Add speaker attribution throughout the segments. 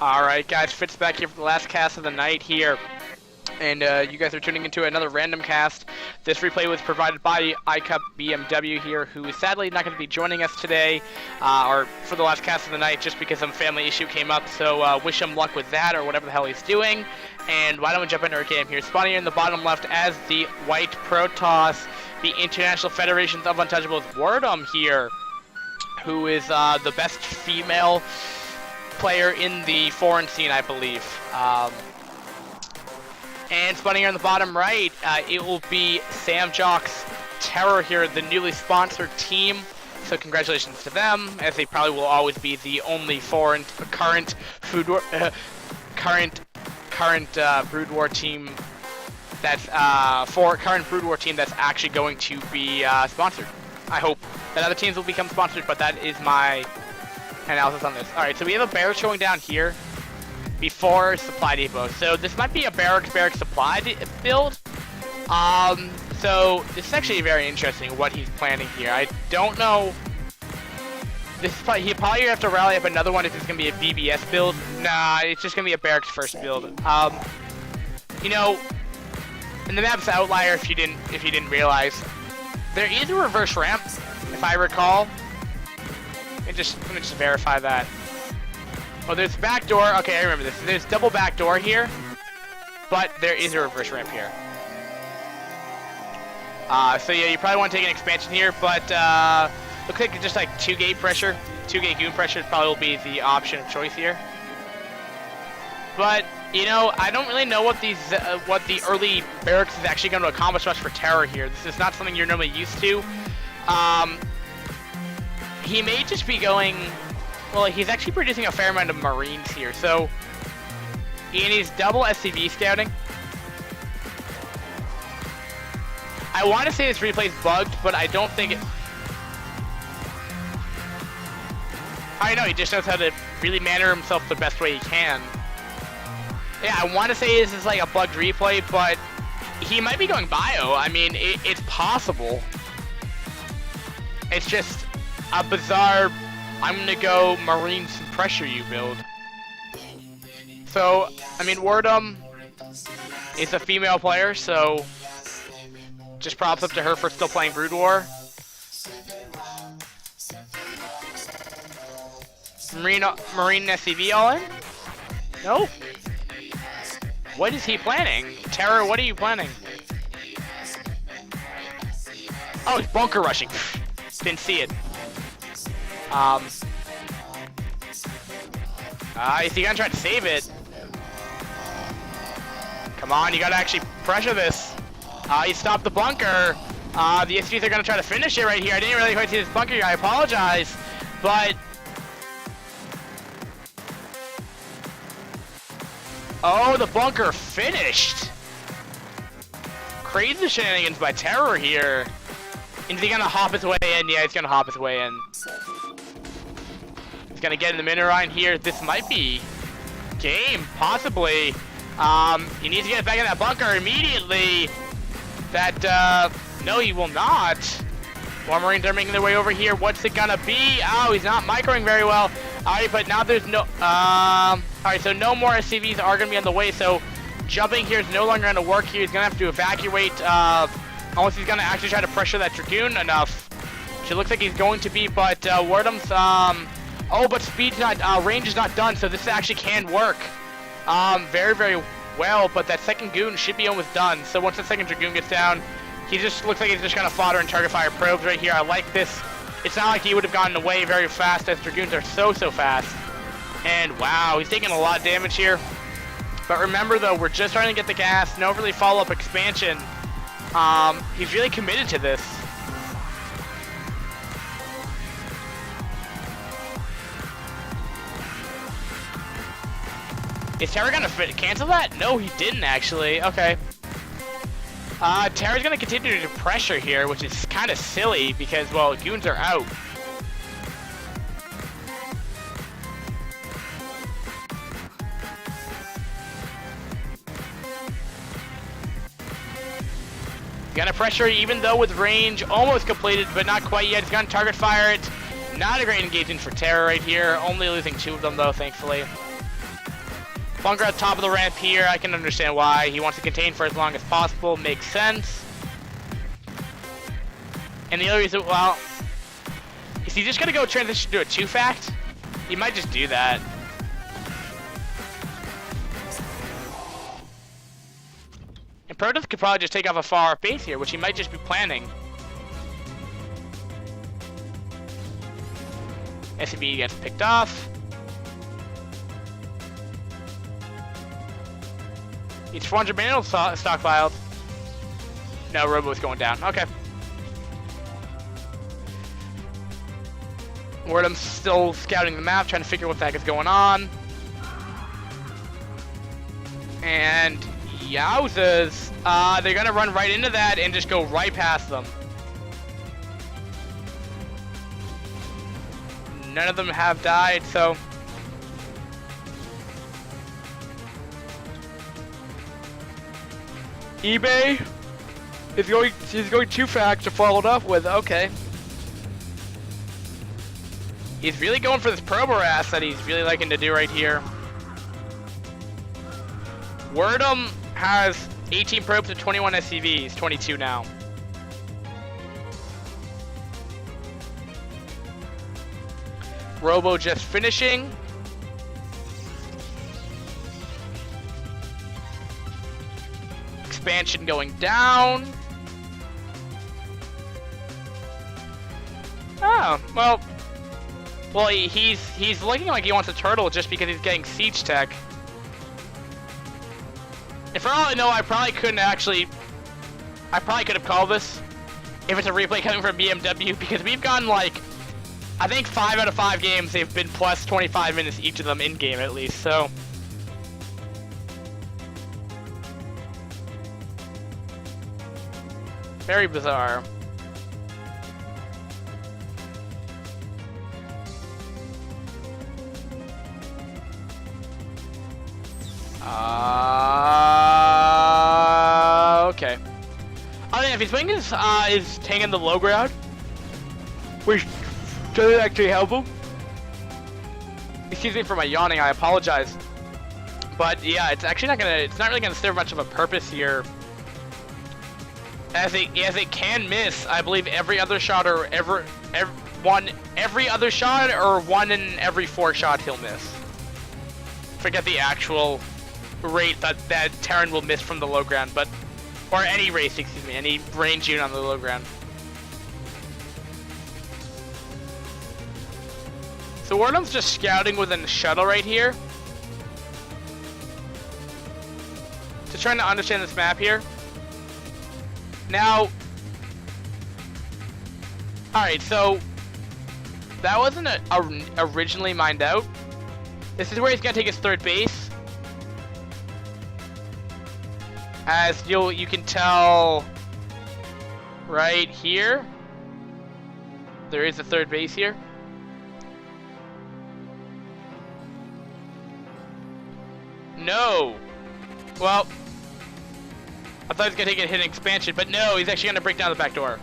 Speaker 1: Alright guys, Fitz back here for the last cast of the night here. And you guys are tuning into another random cast. This replay was provided by iCup BMW here, who is sadly not going to be joining us today, or for the last cast of the night, just because some family issue came up. So wish him luck with that, or whatever the hell he's doing. And why don't we jump into our game here? Spawning here in the bottom left as the White Protoss, the International Federations of Untouchables Werdum here, who is the best female player in the foreign scene, I believe. And spawning here in the bottom right, it will be Sam Jock's Terr0r here, the newly sponsored team. So congratulations to them, as they probably will always be the only foreign current Brood War team that's current Brood War team that's actually going to be sponsored. I hope that other teams will become sponsored, but that is my analysis on this. Alright, so we have a barracks going down here before supply depot. So this might be a barracks supply build. So this is actually very interesting what he's planning here. I don't know. This is he probably have to rally up another one if it's gonna be a BBS build. Nah, it's just gonna be a barracks first build. You know, in the map's outlier, if you didn't realize, there is a reverse ramp, if I recall. Let me just verify that. Oh, there's back door. Okay, I remember this. There's double back door here, but there is a reverse ramp here. So yeah, you probably want to take an expansion here, but looks like just like 2-gate pressure, 2-gate goon pressure probably will be the option of choice here. But you know, I don't really know what these what the early barracks is actually going to accomplish much for Terr0r here. This is not something you're normally used to. He may just be going. Well, he's actually producing a fair amount of Marines here, so in his double SCV scouting, I want to say this replay's bugged, but I don't think it. I know, he just knows how to really manner himself the best way he can. Yeah, I want to say this is like a bugged replay, but he might be going bio. I mean, it's possible. It's just a bizarre, I'm gonna go Marines and pressure you build. So, I mean, Werdum is a female player, so just props up to her for still playing Brood War. Marine SCV all in? No? What is he planning? Terr0r, what are you planning? Oh, he's bunker rushing. Didn't see it. Is he gonna try to save it? Come on, you gotta actually pressure this. He stopped the bunker. The SCVs are gonna try to finish it right here. I didn't really quite see this bunker here. I apologize, but oh, the bunker finished. Crazy shenanigans by Terr0r here. Is he gonna hop his way in? Yeah, he's gonna hop his way in. He's gonna get in the Minerine here. This might be game, possibly. He needs to get back in that bunker immediately. That, no, he will not. More Marines are making their way over here. What's it gonna be? Oh, he's not microing very well. Alright, but now there's no, alright, so no more SCVs are gonna be on the way, so jumping here is no longer gonna work here. He's gonna have to evacuate, unless he's gonna actually try to pressure that Dragoon enough. Which it looks like he's going to be, but Werdum's, oh, but speed's not, range is not done, so this actually can work. Very, very well, but that second Goon should be almost done. So once the second Dragoon gets down, he just looks like he's just gonna fodder and target fire probes right here. I like this. It's not like he would have gotten away very fast, as Dragoons are so fast. And wow, he's taking a lot of damage here. But remember though, we're just trying to get the gas, no really follow-up expansion. He's really committed to this. Is Terr0r gonna cancel that? No, he didn't actually. Okay. Terr0r's gonna continue to pressure here, which is kind of silly because, well, goons are out. Gonna pressure even though with range almost completed, but not quite yet. He's gonna target fire it. Not a great engagement for Terr0r right here. Only losing 2 of them though, thankfully. Bunker at the top of the ramp here, I can understand why. He wants to contain for as long as possible, makes sense. And the other reason, well, is he just gonna go transition to a 2-fact? He might just do that. And Protoss could probably just take off a far base here, which he might just be planning. SCB gets picked off. He's 400 minerals stockpiled. No, Robo's going down. Okay. Werdum's still scouting the map, trying to figure what the heck is going on. And yowzers, they're gonna run right into that and just go right past them. None of them have died, so eBay is going 2-fact to follow it up with. Okay. He's really going for this prober ass that he's really liking to do right here. Werdum has 18 probes and 21 SCVs, 22 now. Robo just finishing. Expansion going down. Oh, well, he's looking like he wants a turtle just because he's getting siege tech. And for all I know, I probably could have called this if it's a replay coming from BMW, because we've gotten like, I think 5 out of 5 games they've been plus 25 minutes each of them in game at least, so. Very bizarre. Okay. I mean, if he's playing his tank in the low ground, which doesn't actually help him. Excuse me for my yawning, I apologize. But yeah, it's not really gonna serve much of a purpose here. As it can miss, I believe every other shot or every other shot or 1 in every 4 shots he'll miss. Forget the actual rate that Terr0r will miss from the low ground, but or any race, excuse me, any range unit on the low ground. So Werdum's just scouting within the shuttle right here to try to understand this map here. Now, alright, so that wasn't originally mined out. This is where he's gonna take his 3rd base. As you can tell right here, there is a 3rd base here. No. Well, I thought he was gonna take a hit in expansion, but no, he's actually gonna break down the back door.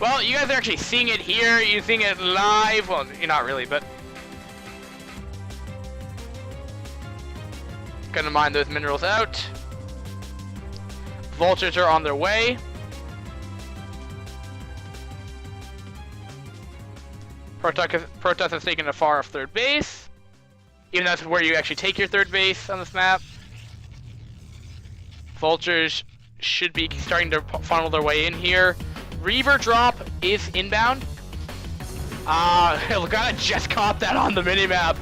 Speaker 1: Well, you guys are actually seeing it here. You're seeing it live. Well, you're not really, but gonna mine those minerals out. Vultures are on their way. Protoss has taken a far off 3rd base. Even though that's where you actually take your 3rd base on this map. Vultures should be starting to funnel their way in here. Reaver drop is inbound. Look, I just caught that on the minimap.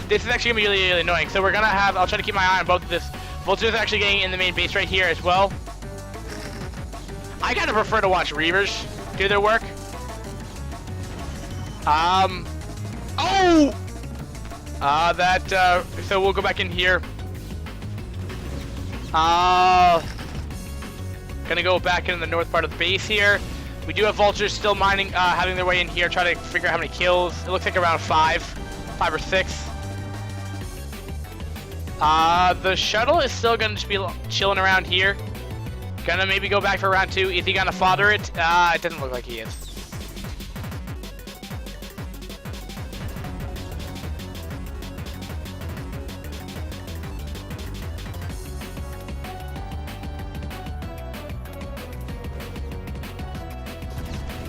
Speaker 1: This is actually gonna be really, really annoying. So we're gonna have, I'll try to keep my eye on both of this. Vulture's actually getting in the main base right here as well. I kind of prefer to watch Reavers do their work. So we'll go back in here. Gonna go back into the north part of the base here. We do have Vultures still mining, having their way in here, trying to figure out how many kills. It looks like around 5 or 6. The shuttle is still gonna just be chilling around here. Gonna maybe go back for round 2. Is he gonna fodder it? It doesn't look like he is.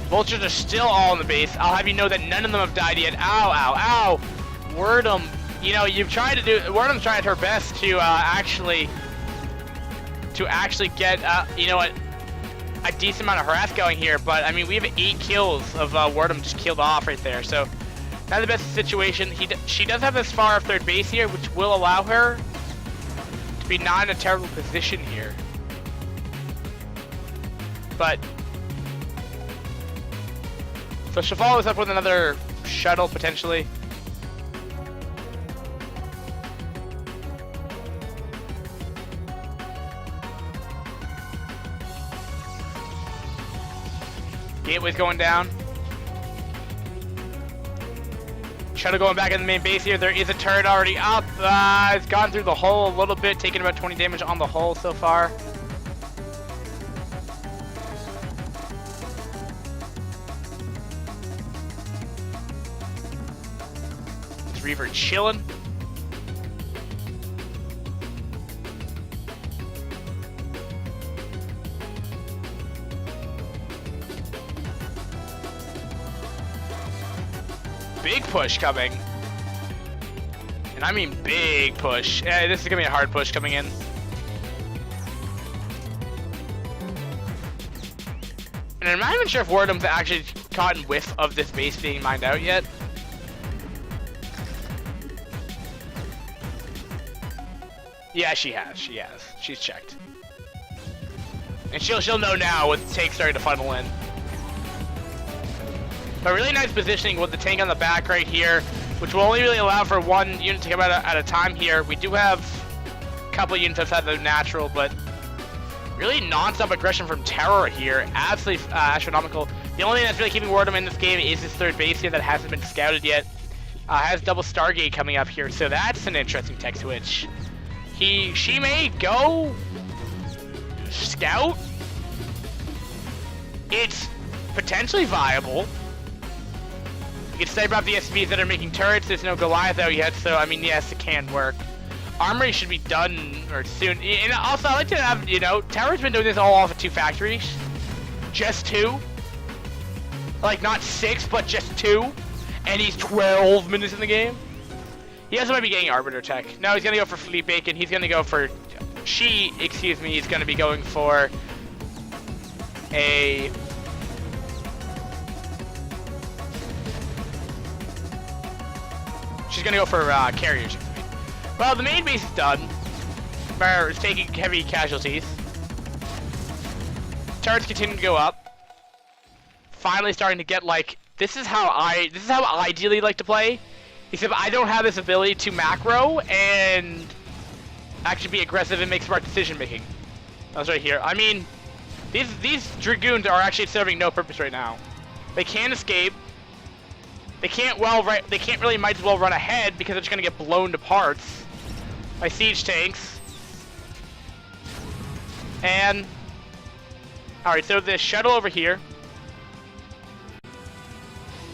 Speaker 1: Vultures are still all in the base. I'll have you know that none of them have died yet. Ow, ow, ow. Werdum, you know, Werdum's trying her best to actually get, you know what, a decent amount of harass going here. But, I mean, we have 8 kills of Werdum just killed off right there. So, not the best situation. She does have this far off third base here, which will allow her to be not in a terrible position here. But, so she'll follow us up with another shuttle, potentially. Gateway's going down. Shuttle going back in the main base here. There is a turret already up. It's gone through the hole a little bit, taking about 20 damage on the hull so far. Reaver chilling. Big push coming. And I mean big push. Yeah, this is gonna be a hard push coming in. And I'm not even sure if Werdum's actually caught in whiff of this base being mined out yet. Yeah, she has. She's checked. And she'll know now with the tank starting to funnel in. But really nice positioning with the tank on the back right here, which will only really allow for 1 unit to come out at a time here. We do have a couple units outside the natural, but really non-stop aggression from Terr0r here. Absolutely astronomical. The only thing that's really keeping Werdum in this game is his third base here that hasn't been scouted yet. Has double Stargate coming up here, so that's an interesting tech switch. She may go scout. It's potentially viable. You can snipe out the SCVs that are making turrets. There's no Goliath out yet, so I mean, yes, it can work. Armory should be done or soon. And also, I like to have, you know, Terr0r's been doing this all off of 2 factories. Just 2. Like, not 6, but just 2. And he's 12 minutes in the game. He also might be getting Arbiter Tech. No, he's going to go for Fleet Bacon. He's going to go for... He's going to be going for a... She's going to go for carriers. Well, the main base is done. Terr0r is taking heavy casualties. Turrets continue to go up. Finally starting to get, like... This is how I ideally like to play. Except I don't have this ability to macro and actually be aggressive and make smart decision making. That's right here. I mean, these Dragoons are actually serving no purpose right now. They can't escape. They can't really might as well run ahead because they're just gonna get blown to parts by siege tanks. And alright, so this shuttle over here.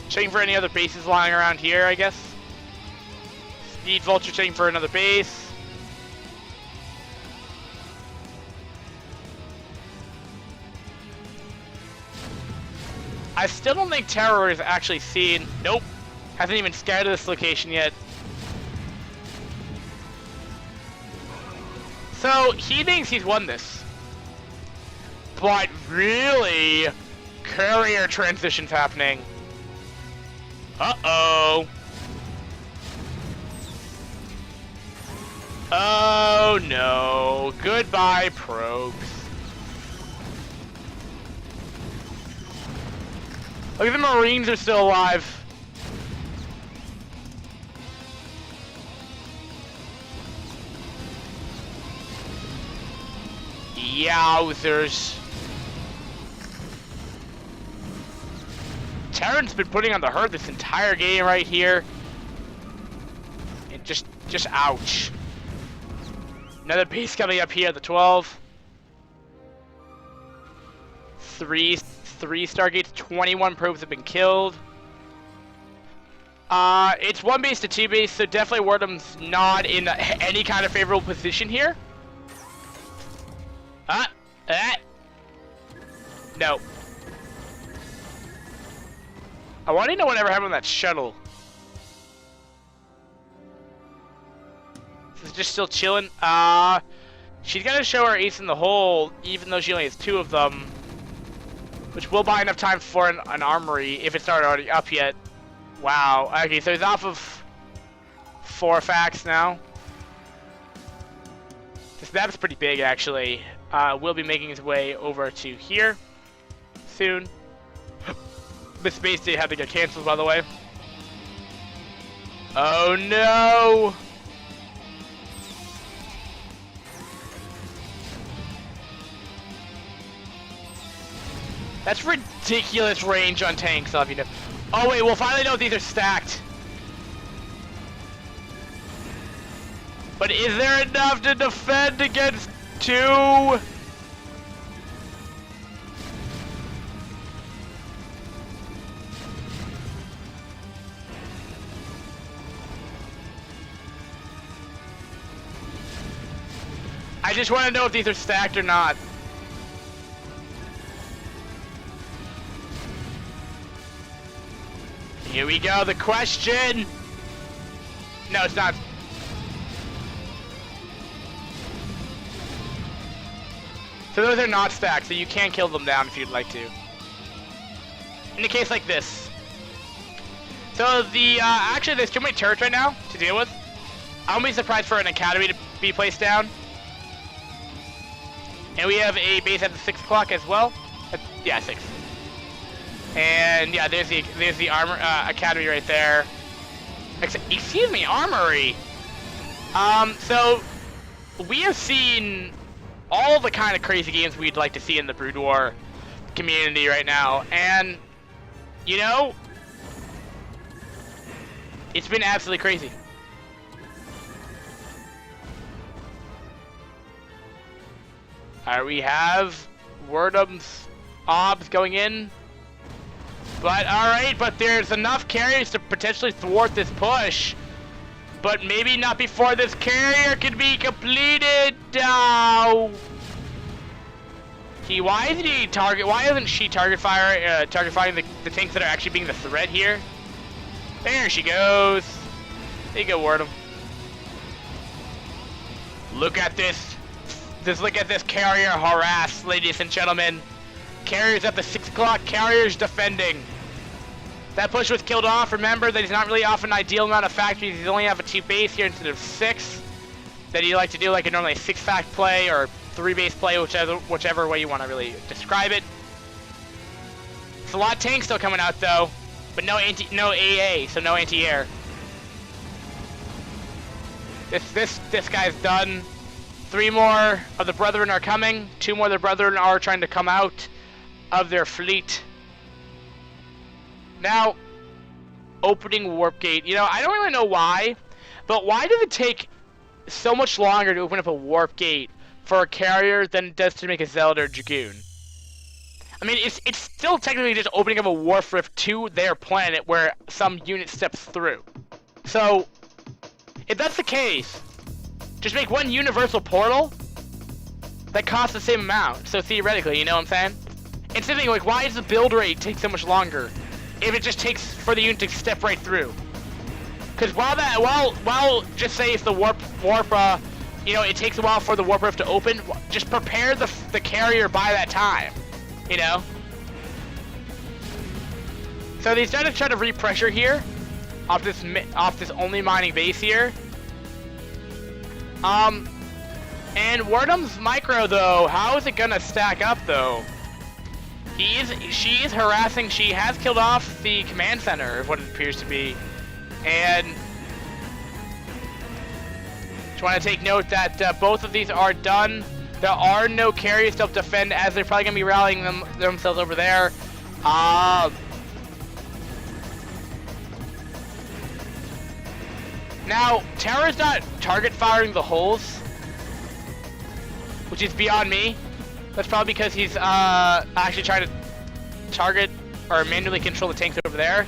Speaker 1: Checking for any other bases lying around here, I guess. Speed Vulture checking for another base. I still don't think Terr0r is actually seen. Nope. Hasn't even scouted this location yet. So, he thinks he's won this. But really, carrier transition's happening. Uh-oh. Oh no. Goodbye, probes. Look at the Marines are still alive. Yowzers. Terran's been putting on the hurt this entire game right here. And just ouch. Another base coming up here at the 12. Three Stargates, 21 probes have been killed. It's 1 base to 2 base, so definitely Werdum's not in any kind of favorable position here. No. I want to know whatever happened on that shuttle. This is just still chilling. She's gonna show her ace in the hole, even though she only has 2 of them. Which will buy enough time for an armory, if it's not already up yet. Wow. Okay, so he's off of 4 facts now. This map's pretty big, actually. Will be making his way over to here soon. This base day had to get canceled, by the way. Oh no! That's ridiculous range on tanks, I'll have you know. Oh wait, we'll finally know if these are stacked. But is there enough to defend against 2? I just want to know if these are stacked or not. Here we go, the question! No, it's not. So those are not stacked, so you can kill them down if you'd like to. In a case like this. So the, actually there's too many turrets right now to deal with. I won't be surprised for an academy to be placed down. And we have a base at the 6 o'clock as well. Yeah, 6. And yeah, there's the armor academy right there. Excuse me, armory. So we have seen all the kind of crazy games we'd like to see in the Brood War community right now, and you know, it's been absolutely crazy. Alright, we have Werdum's obs going in. But, alright, but there's enough carriers to potentially thwart this push. But maybe not before this carrier can be completed. Why isn't he why isn't she targeting the tanks that are actually being the threat here? There she goes. There you go, Werdum. Look at this. Just look at this carrier harass, ladies and gentlemen. Carriers at the 6 o'clock, carriers defending. That push was killed off. Remember that he's not really off an ideal amount of factories. He's only have a 2 base here instead of 6. That you like to do like a normally 6 fact play or 3 base play, whichever way you want to really describe it. It's a lot of tanks still coming out though, but no AA, so no anti-air. This guy's done. 3 more of the brethren are coming. 2 more of the brethren are trying to come out of their fleet. Now, opening warp gate. You know, I don't really know why, but why does it take so much longer to open up a warp gate for a carrier than it does to make a Zealot or Dragoon? I mean, it's still technically just opening up a warp rift to their planet where some unit steps through. So, if that's the case, just make one universal portal that costs the same amount. So theoretically, you know what I'm saying? It's the thing, like, why does the build rate take so much longer if it just takes for the unit to step right through? Because while just say if the warp, you know, it takes a while for the warp rift to open, just prepare the carrier by that time, you know? So they started to try to repressure here off this only mining base here. And Werdum's micro though, how is it gonna stack up though? She is harassing. She has killed off the command center, of what it appears to be, and just want to take note that both of these are done. There are no carriers to help defend, as they're probably gonna be rallying themselves over there. Now, Terr0r's not target firing the holes, which is beyond me. That's probably because he's actually trying to target or manually control the tanks over there.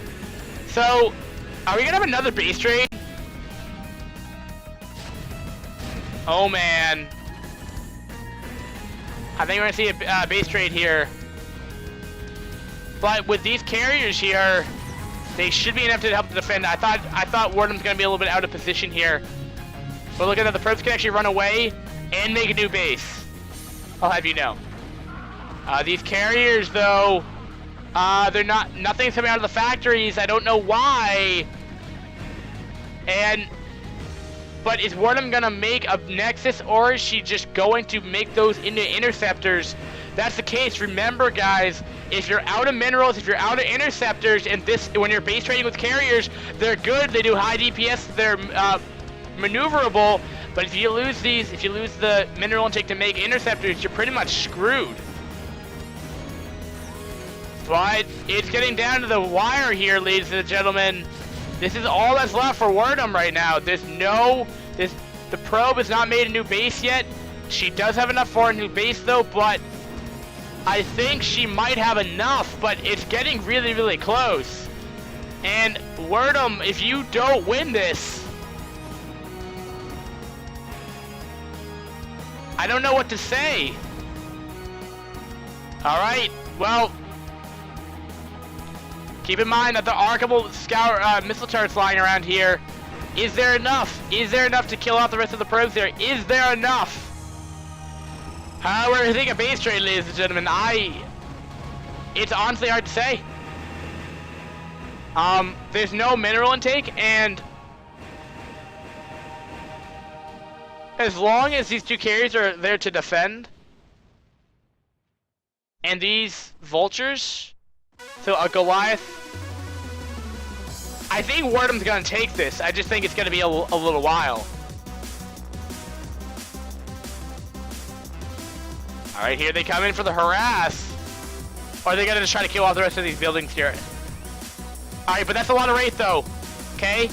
Speaker 1: So, are we gonna have another base trade? Oh man. I think we're gonna see a base trade here. But with these carriers here, They should be enough to help the defend. I thought Werdum's gonna be a little bit out of position here. But look at that, the probes can actually run away and make a new base. I'll have you know. These carriers, though, nothing's coming out of the factories. I don't know why. But is Werdum gonna make a Nexus, or is she just going to make those into interceptors? That's the case. Remember, guys, if you're out of minerals, if you're out of interceptors, and when you're base trading with carriers, they're good. They do high DPS. They're maneuverable. But if you lose these, if you lose the mineral intake to make interceptors, you're pretty much screwed. But it's getting down to the wire here, ladies and gentlemen. This is all that's left for Werdum right now. The probe has not made a new base yet. She does have enough for a new base, though, but I think she might have enough, but it's getting really, really close. And Werdum, if you don't win this, I don't know what to say. All right, well, keep in mind that the archable missile turrets lying around here. Is there enough? Is there enough to kill off the rest of the probes there? Is there enough? However, I think a base trade, ladies and gentlemen, it's honestly hard to say. There's no mineral intake, and as long as these two carriers are there to defend, and these vultures, so a Goliath, I think Werdum's gonna take this. I just think it's gonna be a little while. All right, here they come in for the harass. Or are they gonna just try to kill off the rest of these buildings here? All right, but that's a lot of rate though, okay?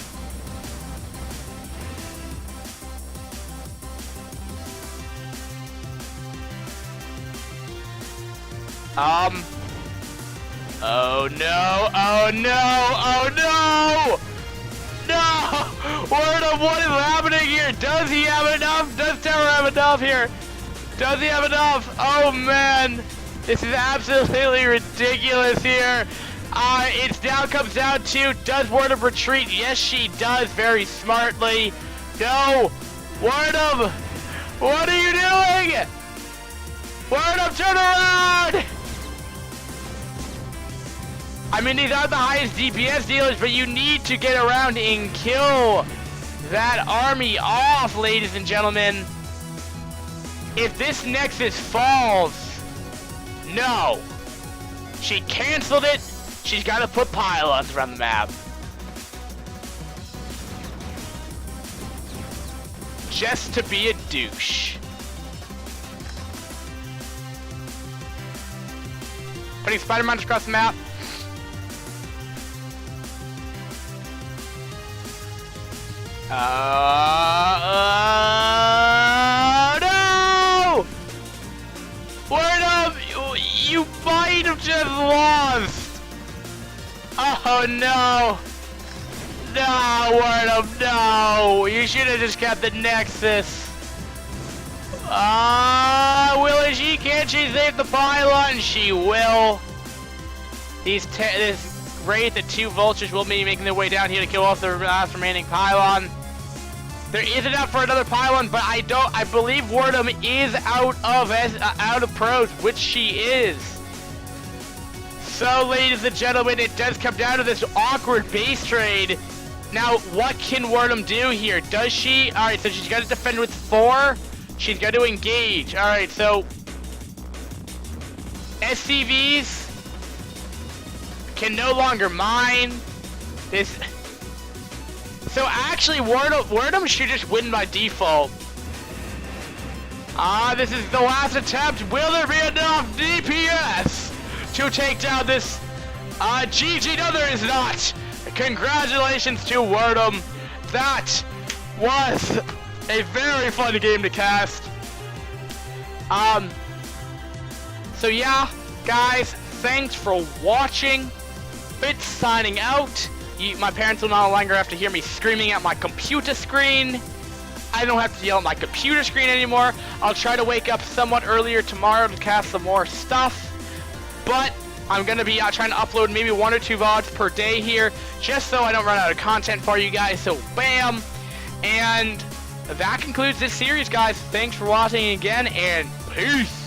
Speaker 1: Oh no, oh no, oh no! No! Werdum, what is happening here? Does he have enough? Does Terr0r have enough here? Does he have enough? Oh man! This is absolutely ridiculous here. It now comes down to, does Werdum retreat? Yes, she does, very smartly. No! Werdum! What are you doing? Werdum, turn around! I mean, these aren't the highest DPS dealers, but you need to get around and kill that army off, ladies and gentlemen. If this Nexus falls, no. She canceled it. She's got to put pylons around the map. Just to be a douche. Putting spider mines across the map. No! Werdum, you might have just lost. Oh no! No, Werdum, no! You should have just kept the Nexus. Will she? Can't she save the pylon? She will. This Wraith, the two vultures will be making their way down here to kill off the last remaining pylon. There is enough for another pylon, but I believe Werdum is out of pros, which she is. So, ladies and gentlemen, it does come down to this awkward base trade. Now, what can Werdum do here? Does she? All right, so she's got to defend with 4. She's got to engage. All right, so SCVs can no longer mine this. So actually, Werdum should just win by default. This is the last attempt. Will there be enough DPS to take down this? GG, no, there is not. Congratulations to Werdum. That was a very fun game to cast. So yeah, guys, thanks for watching. Fitz signing out. My parents will no longer have to hear me screaming at my computer screen. I don't have to yell at my computer screen anymore. I'll try to wake up somewhat earlier tomorrow to cast some more stuff. But I'm going to be trying to upload maybe 1 or 2 VODs per day here, just so I don't run out of content for you guys. So, bam! And that concludes this series, guys. Thanks for watching again, and peace!